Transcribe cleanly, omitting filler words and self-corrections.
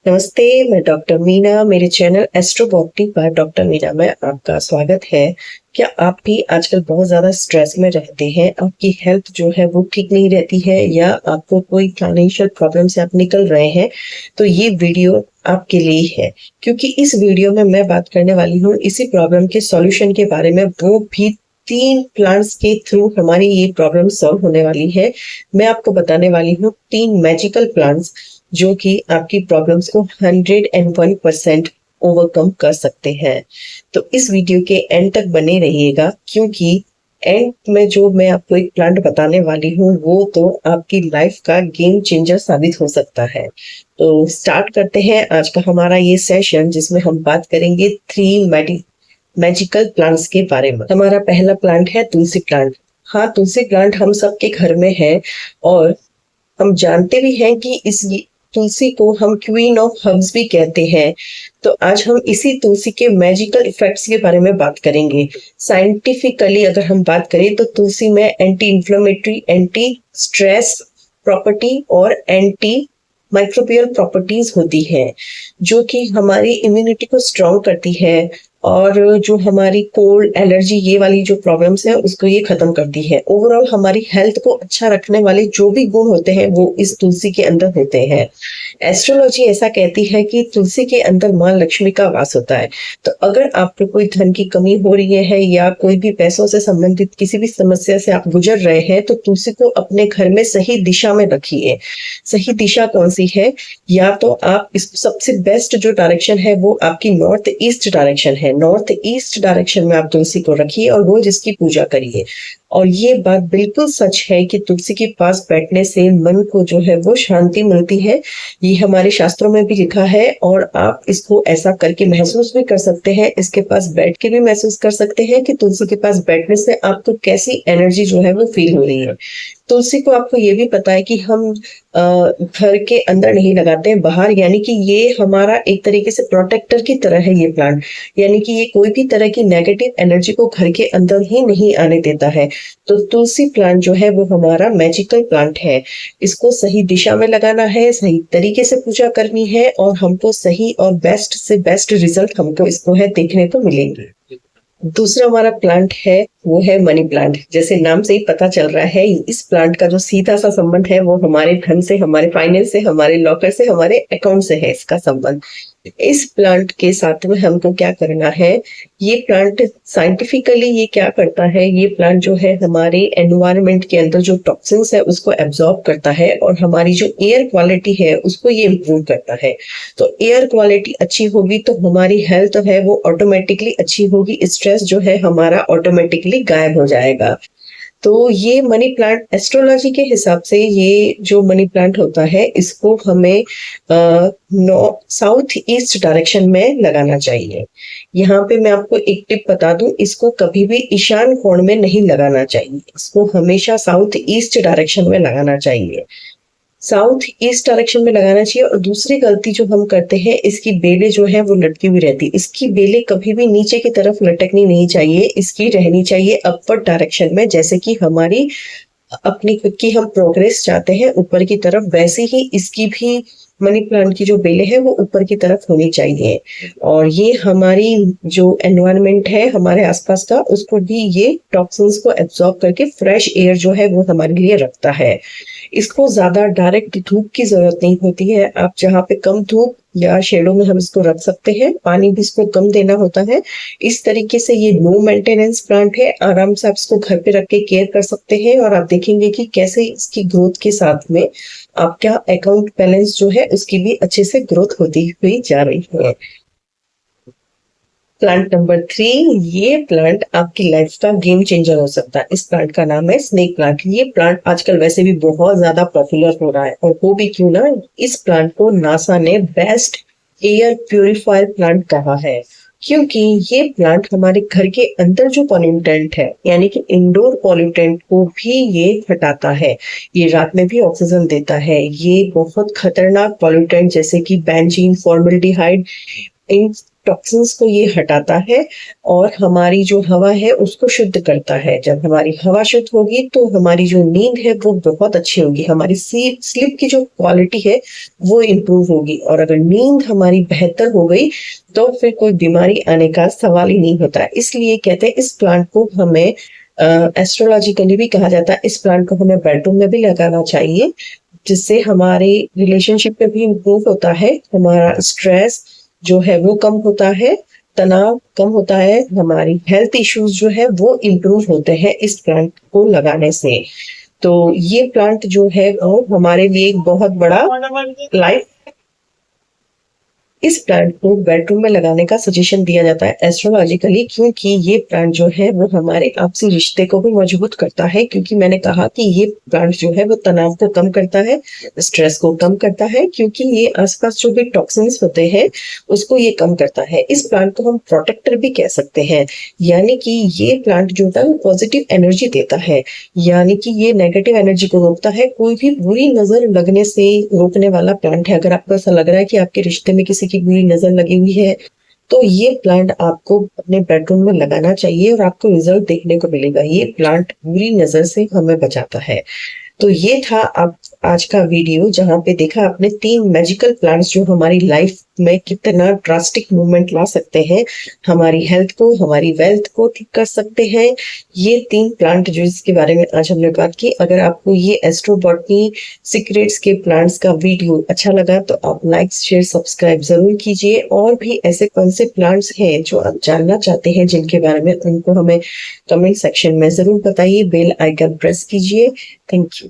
नमस्ते, मैं डॉक्टर मीना। मेरे चैनल एस्ट्रो बॉटनी पर डॉक्टर मीना में आपका स्वागत है। क्या आप भी आजकल बहुत ज़्यादा स्ट्रेस में रहते हैं? आपकी हेल्थ जो है वो ठीक नहीं रहती है या आपको कोई फाइनेंशियल प्रॉब्लम से आप निकल रहे हैं, तो ये वीडियो आपके लिए ही है। क्योंकि इस वीडियो में मैं बात करने वाली हूँ इसी प्रॉब्लम के सॉल्यूशन के बारे में, वो भी 3 प्लांट्स के थ्रू हमारी ये प्रॉब्लम सॉल्व होने वाली है। मैं आपको बताने वाली हूँ 3 मैजिकल प्लांट्स जो कि आपकी प्रॉब्लम्स को 101% ओवरकम कर सकते हैं। तो इस वीडियो के एंड तक बने रहिएगा, क्योंकि एंड में जो मैं आपको एक प्लांट बताने वाली हूँ वो तो आपकी लाइफ का गेम चेंजर साबित हो सकता है। तो स्टार्ट करते हैं आज का हमारा ये सेशन, जिसमें हम बात करेंगे 3 मैजिकल प्लांट्स के बारे में। हमारा पहला प्लांट है तुलसी प्लांट। हाँ, तुलसी प्लांट हम सबके घर में है और हम जानते भी हैं कि इस तुलसी को हम क्वीन ऑफ हर्ब्स भी कहते हैं। तो आज हम इसी तुलसी के मैजिकल इफेक्ट्स के बारे में बात करेंगे। साइंटिफिकली अगर हम बात करें तो तुलसी में anti inflammatory, anti stress property और एंटी माइक्रोबियल प्रॉपर्टीज होती है, जो कि हमारी इम्यूनिटी को स्ट्रॉन्ग करती है और जो हमारी कोल्ड, एलर्जी, ये वाली जो प्रॉब्लम्स है उसको ये खत्म करती है। ओवरऑल हमारी हेल्थ को अच्छा रखने वाले जो भी गुण होते हैं वो इस तुलसी के अंदर होते हैं। एस्ट्रोलॉजी ऐसा कहती है कि तुलसी के अंदर माँ लक्ष्मी का वास होता है। तो अगर आपको कोई धन की कमी हो रही है या कोई भी पैसों से संबंधित किसी भी समस्या से आप गुजर रहे हैं, तो तुलसी को अपने घर में सही दिशा में रखिए। सही दिशा कौन सी है? या तो आप इस सबसे बेस्ट जो डायरेक्शन है वो आपकी नॉर्थ ईस्ट डायरेक्शन है। नॉर्थ ईस्ट डायरेक्शन में आप तुलसी को रखिए और रोज इसकी पूजा करिए। और ये बात बिल्कुल सच है कि तुलसी के पास बैठने से मन को जो है वो शांति मिलती है। ये हमारे शास्त्रों में भी लिखा है और आप इसको ऐसा करके महसूस भी कर सकते हैं। इसके पास बैठ के भी महसूस कर सकते हैं कि तुलसी के पास बैठने से आपको कैसी एनर्जी जो है वो फील हो रही है। तुलसी को आपको ये भी पता है कि हम घर के अंदर नहीं लगाते हैं, बाहर। यानी कि ये हमारा एक तरीके से प्रोटेक्टर की तरह है ये प्लांट। यानी कि ये कोई भी तरह की नेगेटिव एनर्जी को घर के अंदर ही नहीं आने देता है। तो तुलसी प्लांट जो है वो हमारा मैजिकल प्लांट है। इसको सही दिशा में लगाना है, सही तरीके से पूजा करनी है और हमको सही और बेस्ट से बेस्ट रिजल्ट हमको इसको है देखने को मिलेंगे। दूसरा हमारा प्लांट है वो है मनी प्लांट। जैसे नाम से ही पता चल रहा है, इस प्लांट का जो सीधा सा संबंध है वो हमारे धन से, हमारे फाइनेंस से, हमारे लॉकर से, हमारे अकाउंट से है इसका संबंध। इस प्लांट के साथ में हमको क्या करना है? ये प्लांट साइंटिफिकली ये क्या करता है, ये प्लांट जो है हमारे एनवायरनमेंट के अंदर जो टॉक्सिन्स है उसको एब्जॉर्ब करता है और हमारी जो एयर क्वालिटी है उसको ये इम्प्रूव करता है। तो एयर क्वालिटी अच्छी होगी तो हमारी हेल्थ है वो ऑटोमेटिकली अच्छी होगी। स्ट्रेस जो है हमारा ऑटोमेटिकली गायब हो जाएगा। तो ये मनी प्लांट एस्ट्रोलॉजी के हिसाब से, ये जो मनी प्लांट होता है इसको हमें साउथ ईस्ट डायरेक्शन में लगाना चाहिए। यहाँ पे मैं आपको एक टिप बता दूं, इसको कभी भी ईशान कोण में नहीं लगाना चाहिए, इसको हमेशा साउथ ईस्ट डायरेक्शन में लगाना चाहिए। साउथ ईस्ट डायरेक्शन में लगाना चाहिए। और दूसरी गलती जो हम करते हैं, इसकी बेलें जो है वो लटकी हुई रहती है। इसकी बेलें कभी भी नीचे की तरफ लटकनी नहीं चाहिए, इसकी रहनी चाहिए अपवर्ड डायरेक्शन में। जैसे कि हमारी अपनी खुद की हम प्रोग्रेस चाहते हैं ऊपर की तरफ, वैसे ही इसकी भी मनी प्लांट की जो बेलें हैं वो ऊपर की तरफ होनी चाहिए। और ये हमारी जो एनवायरनमेंट है हमारे आसपास का, उसको भी ये टॉक्सिन्स को एब्जॉर्ब करके फ्रेश एयर जो है वो हमारे लिए रखता है। इसको ज्यादा डायरेक्ट धूप की जरूरत नहीं होती है। आप जहाँ पे कम धूप या शेडो में हम इसको रख सकते हैं, पानी भी इसको कम देना होता है। इस तरीके से ये नो मेंटेनेंस प्लांट है। आराम से आप इसको घर पे रख के केयर कर सकते हैं और आप देखेंगे कि कैसे इसकी ग्रोथ के साथ में आपका अकाउंट बैलेंस जो है उसकी भी अच्छे से ग्रोथ होती हुई जा रही है। प्लांट नंबर 3, ये प्लांट आपकी लाइफ का गेम चेंजर हो सकता है। इस प्लांट का नाम है स्नेक प्लांट। ये प्लांट आजकल वैसे भी बहुत ज्यादा पॉपुलर हो रहा है, और वो भी क्यों ना, इस प्लांट को नासा ने बेस्ट एयर प्यूरिफायर प्लांट कहा है। क्योंकि ये प्लांट हमारे घर के अंदर जो पॉल्यूटेंट है, यानी कि इंडोर पॉल्यूटेंट को भी ये हटाता है। ये रात में भी ऑक्सीजन देता है। ये बहुत खतरनाक पॉल्यूटेंट जैसे कि बेंजीन, फॉर्मल्डिहाइड, इन टॉक्सिन्स को ये हटाता है और हमारी जो हवा है उसको शुद्ध करता है। जब हमारी हवा शुद्ध होगी तो हमारी जो नींद है वो बहुत अच्छी होगी, हमारी स्लीप की जो क्वालिटी है वो इम्प्रूव होगी, और अगर नींद हमारी बेहतर हो गई तो फिर कोई बीमारी आने का सवाल ही नहीं होता है। इसलिए कहते हैं इस प्लांट को हमें एस्ट्रोलॉजिकली भी कहा जाता है, इस प्लांट को हमें बेडरूम में भी लगाना चाहिए, जिससे हमारे रिलेशनशिप में भी इम्प्रूव होता है, हमारा स्ट्रेस जो है वो कम होता है, तनाव कम होता है, हमारी हेल्थ इश्यूज जो है वो इम्प्रूव होते हैं इस प्लांट को लगाने से। तो ये प्लांट जो है वो हमारे लिए एक बहुत बड़ा लाइफ, इस प्लांट को बेडरूम में लगाने का सजेशन दिया जाता है एस्ट्रोलॉजिकली, क्योंकि ये प्लांट जो है वो हमारे आपसी रिश्ते को भी मजबूत करता है, क्योंकि मैंने कहा कि ये प्लांट जो है वो तनाव को कम करता है, स्ट्रेस को कम करता है, क्योंकि ये आसपास जो भी टॉक्सिन्स होते हैं उसको ये कम करता है। इस प्लांट को हम प्रोटेक्टर भी कह सकते हैं, यानी कि ये प्लांट जो है वो पॉजिटिव एनर्जी देता है, यानी कि ये नेगेटिव एनर्जी को रोकता है, कोई भी बुरी नजर लगने से रोकने वाला प्लांट है। अगर आपको ऐसा लग रहा है कि आपके रिश्ते में किसी की बुरी नजर लगी हुई है तो ये प्लांट आपको अपने बेडरूम में लगाना चाहिए और आपको रिजल्ट देखने को मिलेगा। ये प्लांट बुरी नजर से हमें बचाता है। तो ये था आप आज का वीडियो, जहां पे देखा आपने 3 मैजिकल प्लांट्स जो हमारी लाइफ में कितना ड्रास्टिक मूवमेंट ला सकते हैं, हमारी हेल्थ को, हमारी वेल्थ को ठीक कर सकते हैं। ये 3 प्लांट जो इसके बारे में आज हमने बात की। अगर आपको ये एस्ट्रोबॉटनी सीक्रेट्स के प्लांट्स का वीडियो अच्छा लगा तो आप लाइक शेयर सब्सक्राइब जरूर कीजिए। और भी ऐसे कौन से प्लांट्स हैं जो आप जानना चाहते हैं जिनके बारे में, उनको हमें कमेंट सेक्शन में जरूर बताइए। बेल आइकन प्रेस कीजिए। Thank you.